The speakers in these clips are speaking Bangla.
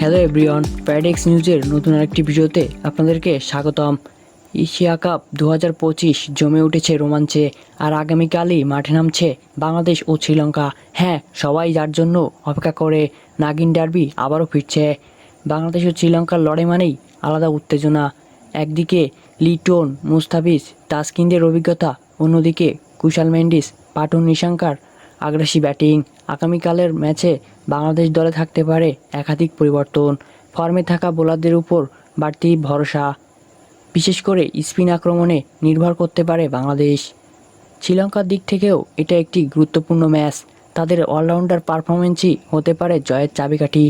হ্যালো এভরিওয়ান, প্যাডেক্স নিউজের নতুন আরেকটি ভিডিওতে আপনাদেরকে স্বাগতম। এশিয়া কাপ 2025 জমে উঠেছে রোমাঞ্চে, আর আগামীকালই মাঠে নামছে বাংলাদেশ ও শ্রীলঙ্কা। হ্যাঁ, সবাই যার জন্য অপেক্ষা করে, নাগিন ডার্বি আবারও ফিরছে। বাংলাদেশ ও শ্রীলঙ্কার লড়াই মানেই আলাদা উত্তেজনা। একদিকে লিটন, মুস্তাফিজ, তাসকিনদের অভিজ্ঞতা, অন্যদিকে কুশাল মেন্ডিস, পাটন নিশাঙ্কার আগ্রাসী ব্যাটিং। আগামীকালের ম্যাচে বাংলাদেশ দলে থাকতে পারে একাধিক পরিবর্তন। ফর্মে থাকা বোলারদের উপর বাড়তি ভরসা, বিশেষ করে স্পিন আক্রমণে নির্ভর করতে পারে বাংলাদেশ। শ্রীলঙ্কার দিক থেকেও এটা একটি গুরুত্বপূর্ণ ম্যাচ। তাদের অলরাউন্ডার পারফরমেন্সই হতে পারে জয়ের চাবিকাঠি।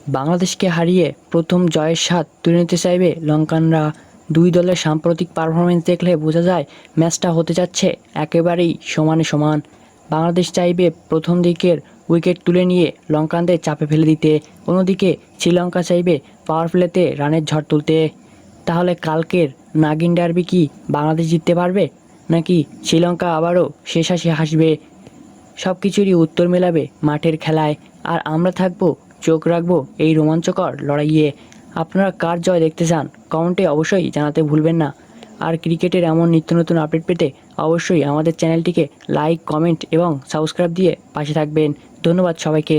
বাংলাদেশকে হারিয়ে প্রথম জয়ের স্বাদ তুলে নিতে চাইবে লঙ্কানরা। দুই দলের সাম্প্রতিক পারফরমেন্স দেখলে বোঝা যায় ম্যাচটা হতে যাচ্ছে একেবারেই সমানে সমান। বাংলাদেশ চাইবে প্রথম দিকের উইকেট তুলে নিয়ে লঙ্কানদের চাপে ফেলে দিতে, অন্যদিকে শ্রীলঙ্কা চাইবে পাওয়ার প্লেতে রানের ঝড় তুলতে। তাহলে কালকের নাগিন ডার্বি কি বাংলাদেশ জিততে পারবে, নাকি শ্রীলঙ্কা আবারও শেষ হাসি হাসবে? সব কিছুরই উত্তর মেলাবে মাঠের খেলায়, আর আমরা থাকবো, চোখ রাখবো এই রোমাঞ্চকর লড়াইয়ে। আপনারা কার জয় দেখতে চান কমেন্টে অবশ্যই জানাতে ভুলবেন না। আর ক্রিকেটের এমন নিত্য নতুন আপডেট পেতে অবশ্যই আমাদের চ্যানেলটিকে লাইক, কমেন্ট এবং সাবস্ক্রাইব দিয়ে পাশে থাকবেন। ধন্যবাদ সবাইকে।